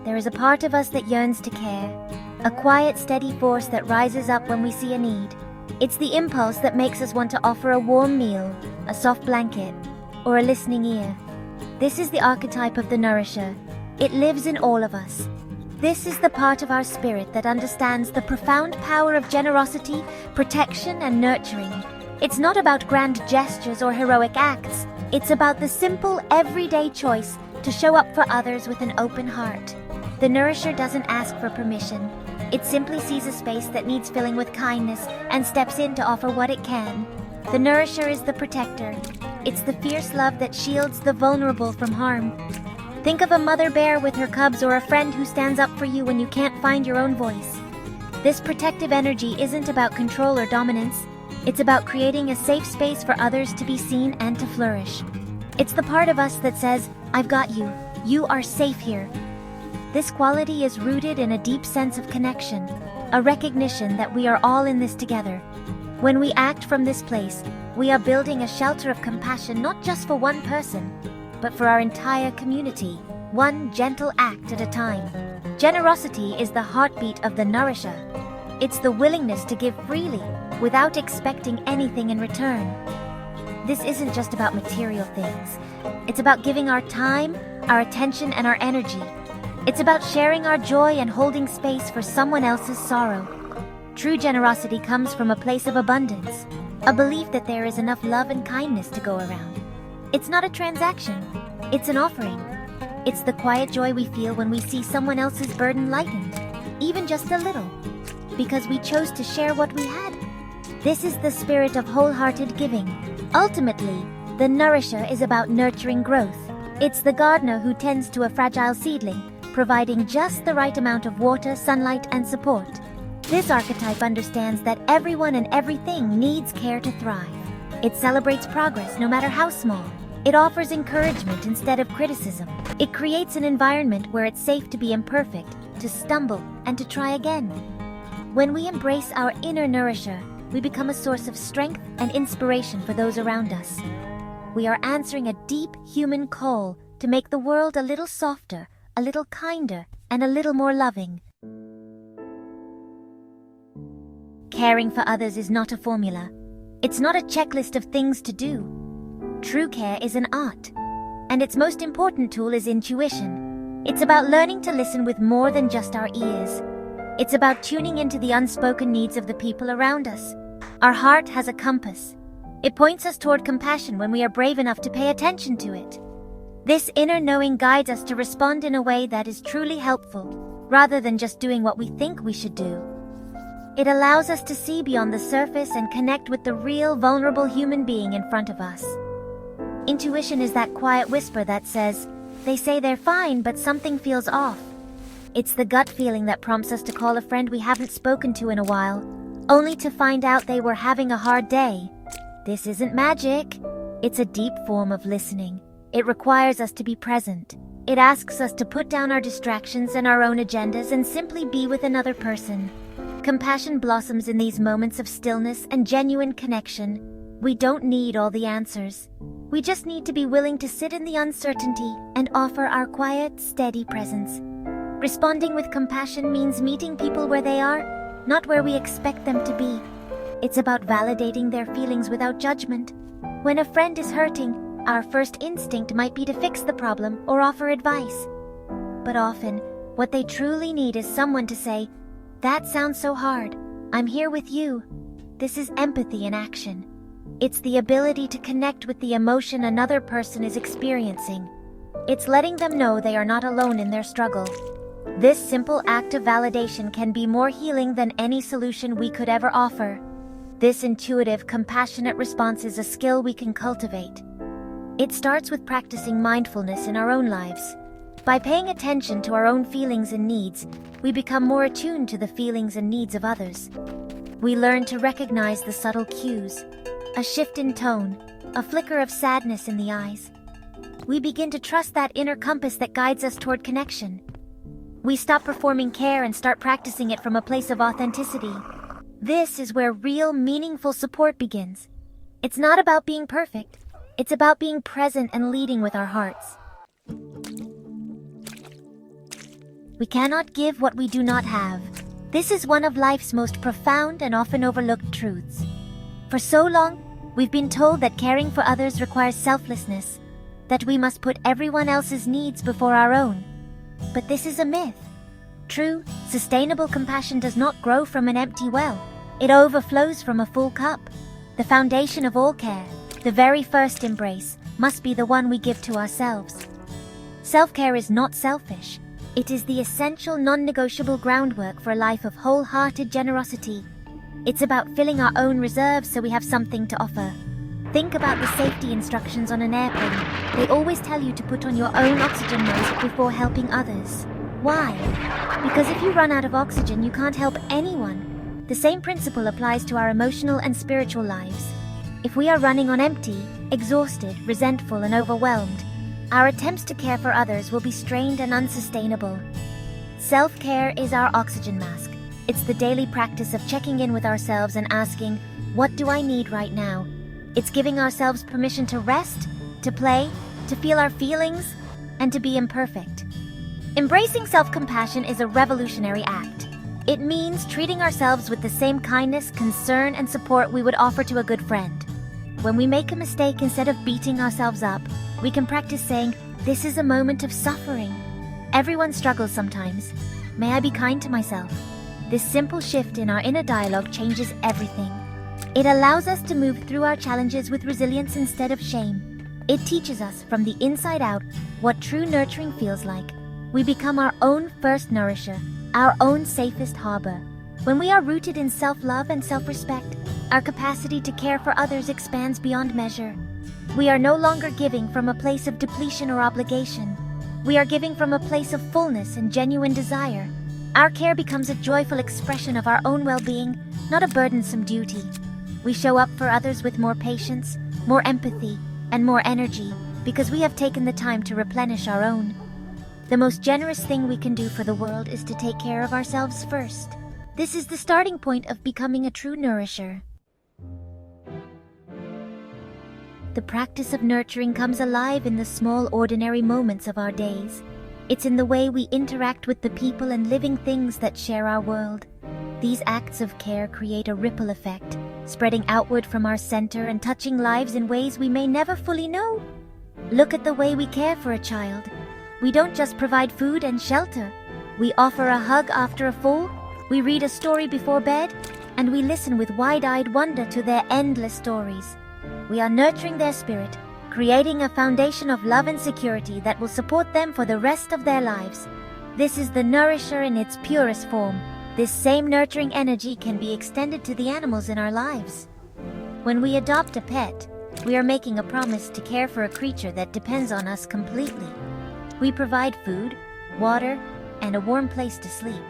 there is a part of us that yearns to care, a quiet, steady force that rises up when we see a need. It's the impulse that makes us want to offer a warm meal, a soft blanket, or a listening ear. This is the archetype of the nourisher. It lives in all of us. This is the part of our spirit that understands the profound power of generosity, protection, and nurturing. It's not about grand gestures or heroic acts. It's about the simple, everyday choice to show up for others with an open heart. The nourisher doesn't ask for permission. It simply sees a space that needs filling with kindness and steps in to offer what it can. The nourisher is the protector. It's the fierce love that shields the vulnerable from harm. Think of a mother bear with her cubs or a friend who stands up for you when you can't find your own voice. This protective energy isn't about control or dominance. It's about creating a safe space for others to be seen and to flourish. It's the part of us that says, "I've got you. You are safe here." This quality is rooted in a deep sense of connection, a recognition that we are all in this together. When we act from this place, we are building a shelter of compassion not just for one person, but for our entire community, one gentle act at a time. Generosity is the heartbeat of the nourisher. It's the willingness to give freely, without expecting anything in return. This isn't just about material things. It's about giving our time, our attention, and our energy. It's about sharing our joy and holding space for someone else's sorrow. True generosity comes from a place of abundance, a belief that there is enough love and kindness to go around. It's not a transaction, it's an offering. It's the quiet joy we feel when we see someone else's burden lightened, even just a little, because we chose to share what we had. This is the spirit of wholehearted giving. Ultimately, the nourisher is about nurturing growth. It's the gardener who tends to a fragile seedling, providing just the right amount of water, sunlight, and support. This archetype understands that everyone and everything needs care to thrive. It celebrates progress no matter how small. It offers encouragement instead of criticism. It creates an environment where it's safe to be imperfect, to stumble, and to try again. When we embrace our inner nourisher, we become a source of strength and inspiration for those around us. We are answering a deep human call to make the world a little softer, a little kinder, and a little more loving. Caring for others is not a formula. It's not a checklist of things to do. True care is an art, and its most important tool is intuition. It's about learning to listen with more than just our ears. It's about tuning into the unspoken needs of the people around us. Our heart has a compass. It points us toward compassion when we are brave enough to pay attention to it. This inner knowing guides us to respond in a way that is truly helpful, rather than just doing what we think we should do. It allows us to see beyond the surface and connect with the real, vulnerable human being in front of us. Intuition is that quiet whisper that says, "They say they're fine, but something feels off." It's the gut feeling that prompts us to call a friend we haven't spoken to in a while, only to find out they were having a hard day. This isn't magic. It's a deep form of listening. It requires us to be present. It asks us to put down our distractions and our own agendas and simply be with another person. Compassion blossoms in these moments of stillness and genuine connection. We don't need all the answers. We just need to be willing to sit in the uncertainty and offer our quiet, steady presence. Responding with compassion means meeting people where they are, not where we expect them to be. It's about validating their feelings without judgment. When a friend is hurting, our first instinct might be to fix the problem or offer advice. But often, what they truly need is someone to say, "That sounds so hard. I'm here with you." This is empathy in action. It's the ability to connect with the emotion another person is experiencing. It's letting them know they are not alone in their struggle. This simple act of validation can be more healing than any solution we could ever offer. This intuitive, compassionate response is a skill we can cultivate. It starts with practicing mindfulness in our own lives. By paying attention to our own feelings and needs, we become more attuned to the feelings and needs of others. We learn to recognize the subtle cues, a shift in tone, a flicker of sadness in the eyes. We begin to trust that inner compass that guides us toward connection. We stop performing care and start practicing it from a place of authenticity. This is where real, meaningful support begins. It's not about being perfect. It's about being present and leading with our hearts. We cannot give what we do not have. This is one of life's most profound and often overlooked truths. For so long, we've been told that caring for others requires selflessness, that we must put everyone else's needs before our own. But this is a myth. True, sustainable compassion does not grow from an empty well. It overflows from a full cup. The foundation of all care, the very first embrace, must be the one we give to ourselves. Self-care is not selfish. It is the essential, non-negotiable groundwork for a life of wholehearted generosity. It's about filling our own reserves so we have something to offer. Think about the safety instructions on an airplane. They always tell you to put on your own oxygen mask before helping others. Why? Because if you run out of oxygen, you can't help anyone. The same principle applies to our emotional and spiritual lives. If we are running on empty, exhausted, resentful, and overwhelmed, our attempts to care for others will be strained and unsustainable. Self-care is our oxygen mask. It's the daily practice of checking in with ourselves and asking, what do I need right now? It's giving ourselves permission to rest, to play, to feel our feelings, and to be imperfect. Embracing self-compassion is a revolutionary act. It means treating ourselves with the same kindness, concern, and support we would offer to a good friend. When we make a mistake, instead of beating ourselves up, we can practice saying, this is a moment of suffering. Everyone struggles sometimes. May I be kind to myself? This simple shift in our inner dialogue changes everything. It allows us to move through our challenges with resilience instead of shame. It teaches us from the inside out what true nurturing feels like. We become our own first nourisher, our own safest harbor. When we are rooted in self-love and self-respect, our capacity to care for others expands beyond measure. We are no longer giving from a place of depletion or obligation. We are giving from a place of fullness and genuine desire. Our care becomes a joyful expression of our own well-being, not a burdensome duty. We show up for others with more patience, more empathy, and more energy because we have taken the time to replenish our own. The most generous thing we can do for the world is to take care of ourselves first. This is the starting point of becoming a true nourisher. The practice of nurturing comes alive in the small, ordinary moments of our days. It's in the way we interact with the people and living things that share our world. These acts of care create a ripple effect, spreading outward from our center and touching lives in ways we may never fully know. Look at the way we care for a child. We don't just provide food and shelter. We offer a hug after a fall, we read a story before bed, and we listen with wide-eyed wonder to their endless stories. We are nurturing their spirit, creating a foundation of love and security that will support them for the rest of their lives. This is the nourisher in its purest form. This same nurturing energy can be extended to the animals in our lives. When we adopt a pet, we are making a promise to care for a creature that depends on us completely. We provide food, water, and a warm place to sleep.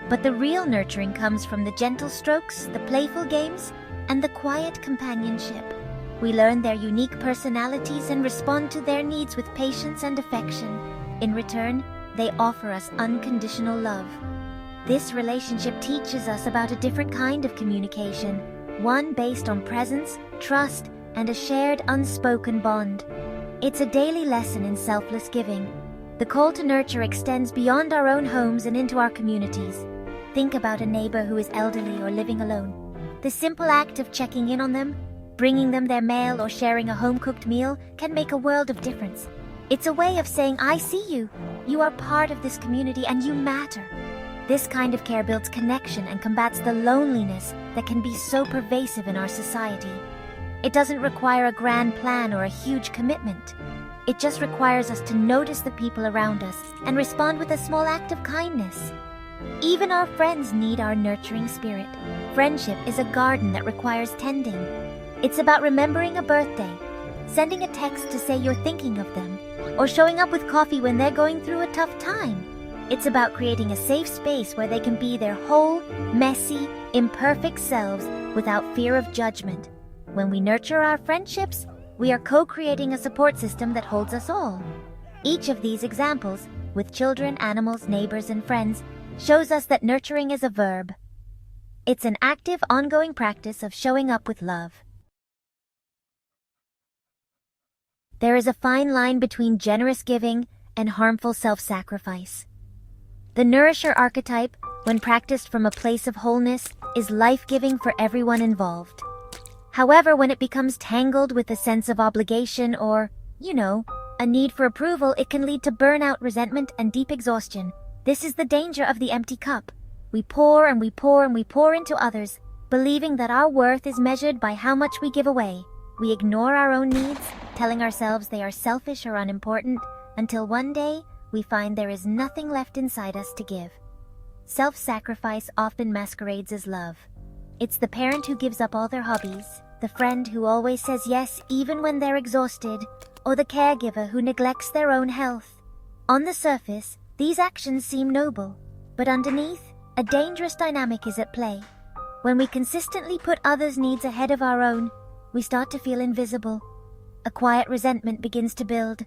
But the real nurturing comes from the gentle strokes, the playful games, and the quiet companionship. We learn their unique personalities and respond to their needs with patience and affection. In return, they offer us unconditional love. This relationship teaches us about a different kind of communication, one based on presence, trust, and a shared unspoken bond. It's a daily lesson in selfless giving. The call to nurture extends beyond our own homes and into our communities. Think about a neighbor who is elderly or living alone. The simple act of checking in on them, bringing them their mail, or sharing a home-cooked meal can make a world of difference. It's a way of saying, I see you. You are part of this community and you matter. This kind of care builds connection and combats the loneliness that can be so pervasive in our society. It doesn't require a grand plan or a huge commitment. It just requires us to notice the people around us and respond with a small act of kindness. Even our friends need our nurturing spirit. Friendship is a garden that requires tending. It's about remembering a birthday, sending a text to say you're thinking of them, or showing up with coffee when they're going through a tough time. It's about creating a safe space where they can be their whole, messy, imperfect selves without fear of judgment. When we nurture our friendships, we are co-creating a support system that holds us all. Each of these examples, with children, animals, neighbors, and friends, shows us that nurturing is a verb. It's an active, ongoing practice of showing up with love. There is a fine line between generous giving and harmful self-sacrifice. The Nourisher archetype, when practiced from a place of wholeness, is life-giving for everyone involved. However, when it becomes tangled with a sense of obligation or, a need for approval, it can lead to burnout, resentment, and deep exhaustion. This is the danger of the empty cup. We pour and we pour and we pour into others, believing that our worth is measured by how much we give away. We ignore our own needs, telling ourselves they are selfish or unimportant, until one day we find there is nothing left inside us to give. Self-sacrifice often masquerades as love. It's the parent who gives up all their hobbies, the friend who always says yes even when they're exhausted, or the caregiver who neglects their own health. On the surface, these actions seem noble, but underneath, a dangerous dynamic is at play. When we consistently put others' needs ahead of our own, we start to feel invisible. A quiet resentment begins to build.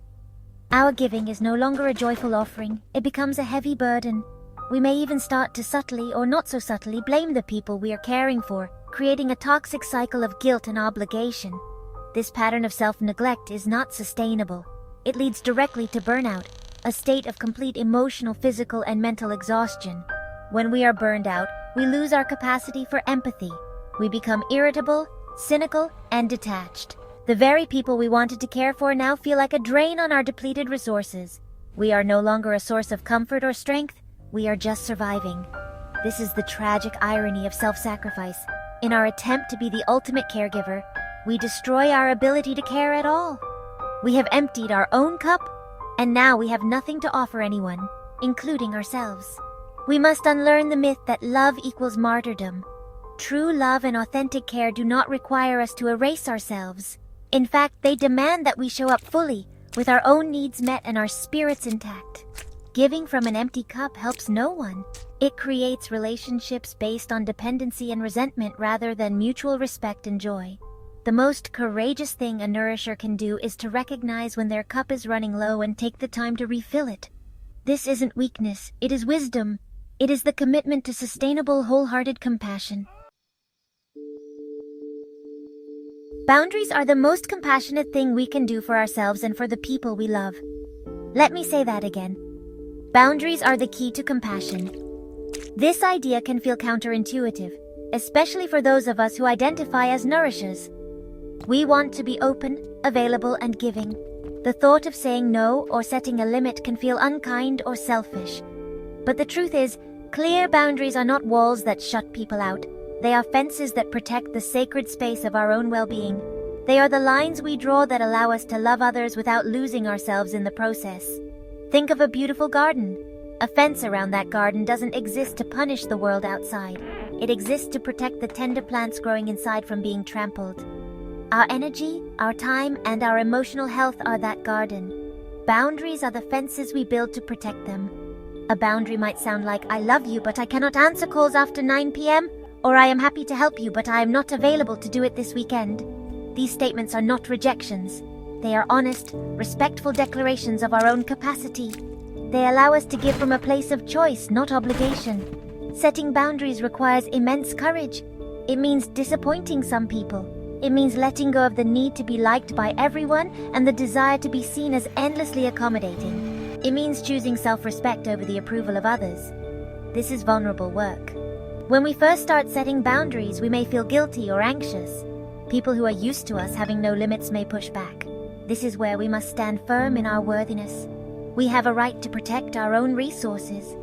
Our giving is no longer a joyful offering, it becomes a heavy burden. We may even start to subtly or not so subtly blame the people we are caring for, creating a toxic cycle of guilt and obligation. This pattern of self-neglect is not sustainable. It leads directly to burnout, a state of complete emotional, physical, and mental exhaustion. When we are burned out, we lose our capacity for empathy. We become irritable, cynical, and detached. The very people we wanted to care for now feel like a drain on our depleted resources. We are no longer a source of comfort or strength, we are just surviving. This is the tragic irony of self-sacrifice. In our attempt to be the ultimate caregiver, we destroy our ability to care at all. We have emptied our own cup, and now we have nothing to offer anyone, including ourselves. We must unlearn the myth that love equals martyrdom. True love and authentic care do not require us to erase ourselves. In fact, they demand that we show up fully, with our own needs met and our spirits intact. Giving from an empty cup helps no one. It creates relationships based on dependency and resentment rather than mutual respect and joy. The most courageous thing a nourisher can do is to recognize when their cup is running low and take the time to refill it. This isn't weakness, it is wisdom. It is the commitment to sustainable, wholehearted compassion. Boundaries are the most compassionate thing we can do for ourselves and for the people we love. Let me say that again. Boundaries are the key to compassion. This idea can feel counterintuitive, especially for those of us who identify as nourishers. We want to be open, available, and giving. The thought of saying no or setting a limit can feel unkind or selfish. But the truth is, clear boundaries are not walls that shut people out. They are fences that protect the sacred space of our own well-being. They are the lines we draw that allow us to love others without losing ourselves in the process. Think of a beautiful garden. A fence around that garden doesn't exist to punish the world outside. It exists to protect the tender plants growing inside from being trampled. Our energy, our time, and our emotional health are that garden. Boundaries are the fences we build to protect them. A boundary might sound like, I love you, but I cannot answer calls after 9 p.m., or I am happy to help you, but I am not available to do it this weekend. These statements are not rejections. They are honest, respectful declarations of our own capacity. They allow us to give from a place of choice, not obligation. Setting boundaries requires immense courage. It means disappointing some people. It means letting go of the need to be liked by everyone and the desire to be seen as endlessly accommodating. It means choosing self-respect over the approval of others. This is vulnerable work. When we first start setting boundaries, we may feel guilty or anxious. People who are used to us having no limits may push back. This is where we must stand firm in our worthiness. We have a right to protect our own resources.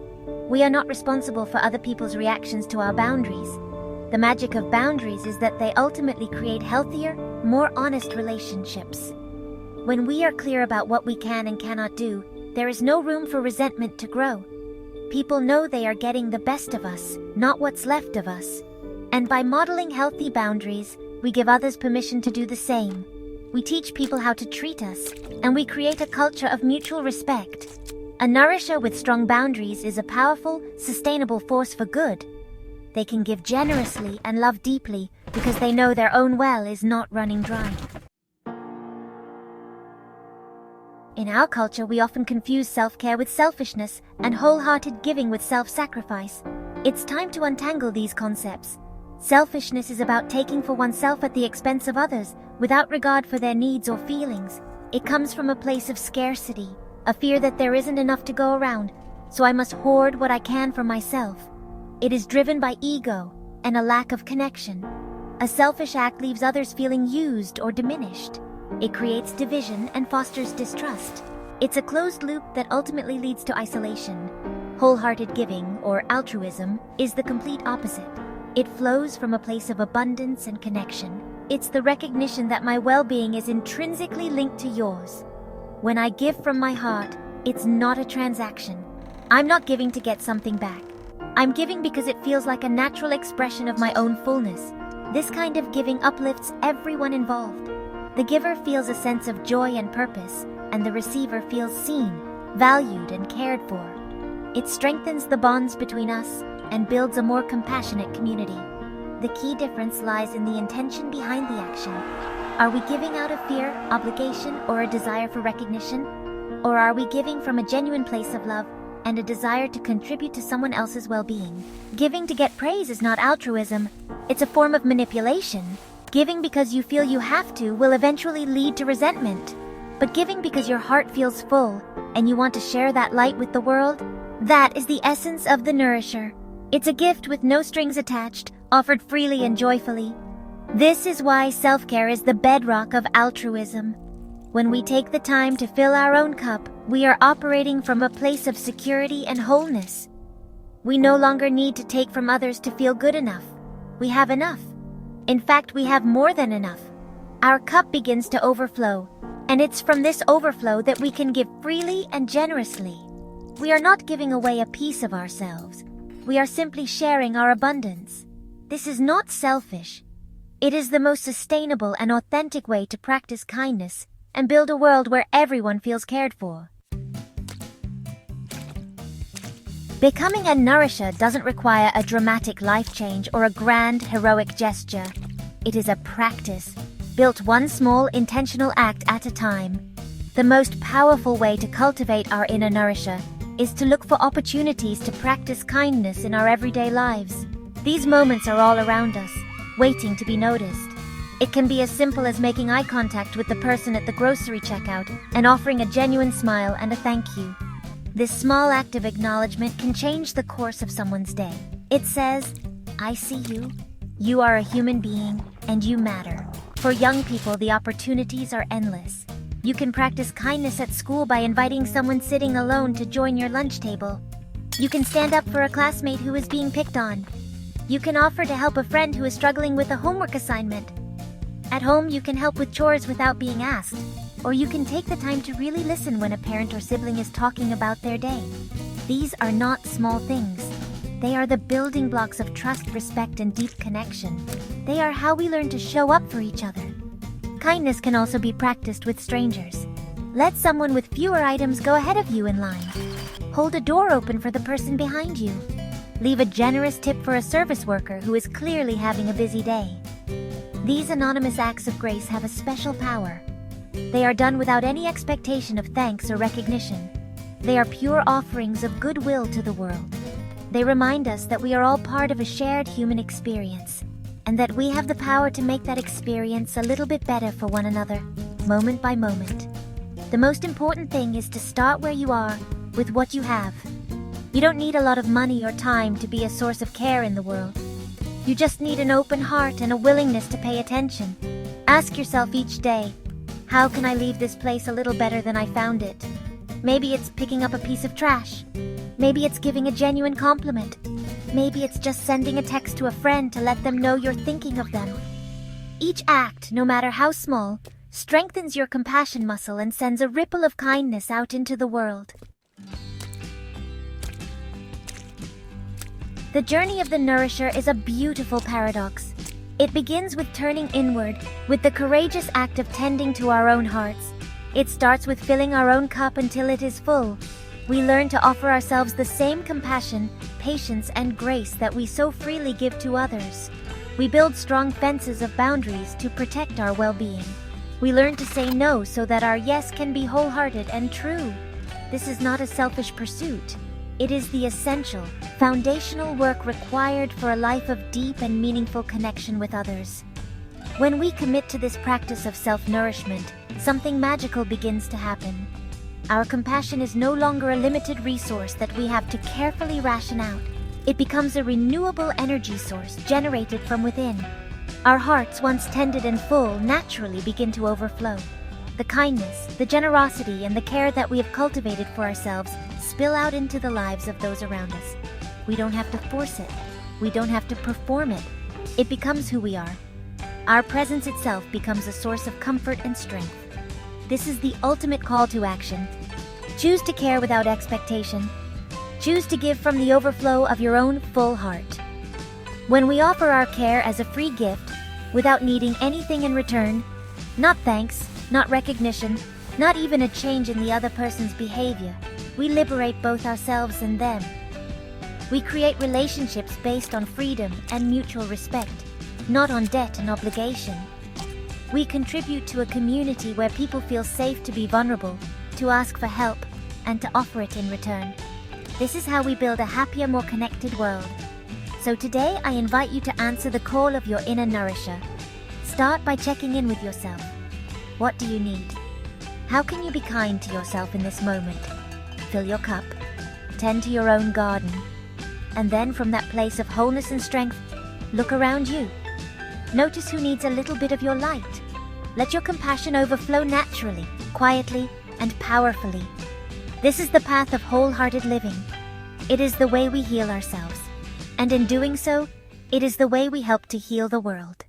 We are not responsible for other people's reactions to our boundaries. The magic of boundaries is that they ultimately create healthier, more honest relationships. When we are clear about what we can and cannot do, there is no room for resentment to grow. People know they are getting the best of us, not what's left of us. And by modeling healthy boundaries, we give others permission to do the same. We teach people how to treat us, and we create a culture of mutual respect. A nourisher with strong boundaries is a powerful, sustainable force for good. They can give generously and love deeply because they know their own well is not running dry. In our culture, we often confuse self-care with selfishness and wholehearted giving with self-sacrifice. It's time to untangle these concepts. Selfishness is about taking for oneself at the expense of others, without regard for their needs or feelings. It comes from a place of scarcity, a fear that there isn't enough to go around. so I must hoard what I can for myself. It is driven by ego and a lack of connection. A selfish act leaves others feeling used or diminished. It creates division and fosters distrust. It's a closed loop that ultimately leads to isolation. Wholehearted giving, or altruism, is the complete opposite. It flows from a place of abundance and connection. It's the recognition that my well-being is intrinsically linked to yours. When I give from my heart, it's not a transaction. I'm not giving to get something back. I'm giving because it feels like a natural expression of my own fullness. This kind of giving uplifts everyone involved. The giver feels a sense of joy and purpose, and the receiver feels seen, valued, and cared for. It strengthens the bonds between us and builds a more compassionate community. The key difference lies in the intention behind the action. Are we giving out of fear, obligation, or a desire for recognition? Or are we giving from a genuine place of love and a desire to contribute to someone else's well-being? Giving to get praise is not altruism. It's a form of manipulation. Giving because you feel you have to will eventually lead to resentment. But giving because your heart feels full and you want to share that light with the world, that is the essence of the Nourisher. It's a gift with no strings attached, offered freely and joyfully. This is why self-care is the bedrock of altruism. When we take the time to fill our own cup, we are operating from a place of security and wholeness. We no longer need to take from others to feel good enough. We have enough. In fact, we have more than enough. Our cup begins to overflow, and it's from this overflow that we can give freely and generously. We are not giving away a piece of ourselves. We are simply sharing our abundance. This is not selfish. It is the most sustainable and authentic way to practice kindness and build a world where everyone feels cared for. Becoming a nourisher doesn't require a dramatic life change or a grand, heroic gesture. It is a practice, built one small, intentional act at a time. The most powerful way to cultivate our inner nourisher is to look for opportunities to practice kindness in our everyday lives. These moments are all around us, waiting to be noticed. It can be as simple as making eye contact with the person at the grocery checkout and offering a genuine smile and a thank you. This small act of acknowledgement can change the course of someone's day. It says, I see you, you are a human being, and you matter. For young people, the opportunities are endless. You can practice kindness at school by inviting someone sitting alone to join your lunch table. You can stand up for a classmate who is being picked on. You can offer to help a friend who is struggling with a homework assignment. At home, you can help with chores without being asked. Or you can take the time to really listen when a parent or sibling is talking about their day. These are not small things. They are the building blocks of trust, respect, and deep connection. They are how we learn to show up for each other. Kindness can also be practiced with strangers. Let someone with fewer items go ahead of you in line. Hold a door open for the person behind you. Leave a generous tip for a service worker who is clearly having a busy day. These anonymous acts of grace have a special power. They are done without any expectation of thanks or recognition. They are pure offerings of goodwill to the world. They remind us that we are all part of a shared human experience, and that we have the power to make that experience a little bit better for one another, moment by moment. The most important thing is to start where you are, with what you have. You don't need a lot of money or time to be a source of care in the world. You just need an open heart and a willingness to pay attention. Ask yourself each day, how can I leave this place a little better than I found it? Maybe it's picking up a piece of trash. Maybe it's giving a genuine compliment. Maybe it's just sending a text to a friend to let them know you're thinking of them. Each act, no matter how small, strengthens your compassion muscle and sends a ripple of kindness out into the world. The journey of the Nourisher is a beautiful paradox. It begins with turning inward, with the courageous act of tending to our own hearts. It starts with filling our own cup until it is full. We learn to offer ourselves the same compassion, patience, and grace that we so freely give to others. We build strong fences of boundaries to protect our well-being. We learn to say no so that our yes can be wholehearted and true. This is not a selfish pursuit. It is the essential, foundational work required for a life of deep and meaningful connection with others. When we commit to this practice of self-nourishment, something magical begins to happen. Our compassion is no longer a limited resource that we have to carefully ration out. It becomes a renewable energy source generated from within. Our hearts, once tended and full, naturally begin to overflow. The kindness, the generosity, and the care that we have cultivated for ourselves spill out into the lives of those around us. We don't have to force it. We don't have to perform it. It becomes who we are. Our presence itself becomes a source of comfort and strength. This is the ultimate call to action. Choose to care without expectation. Choose to give from the overflow of your own full heart. When we offer our care as a free gift, without needing anything in return, not thanks, not recognition, not even a change in the other person's behavior, we liberate both ourselves and them. We create relationships based on freedom and mutual respect, not on debt and obligation. We contribute to a community where people feel safe to be vulnerable, to ask for help, and to offer it in return. This is how we build a happier, more connected world. So today, I invite you to answer the call of your inner nourisher. Start by checking in with yourself. What do you need? How can you be kind to yourself in this moment? Fill your cup. Tend to your own garden. And then from that place of wholeness and strength, look around you. Notice who needs a little bit of your light. Let your compassion overflow naturally, quietly, and powerfully. This is the path of wholehearted living. It is the way we heal ourselves. And in doing so, it is the way we help to heal the world.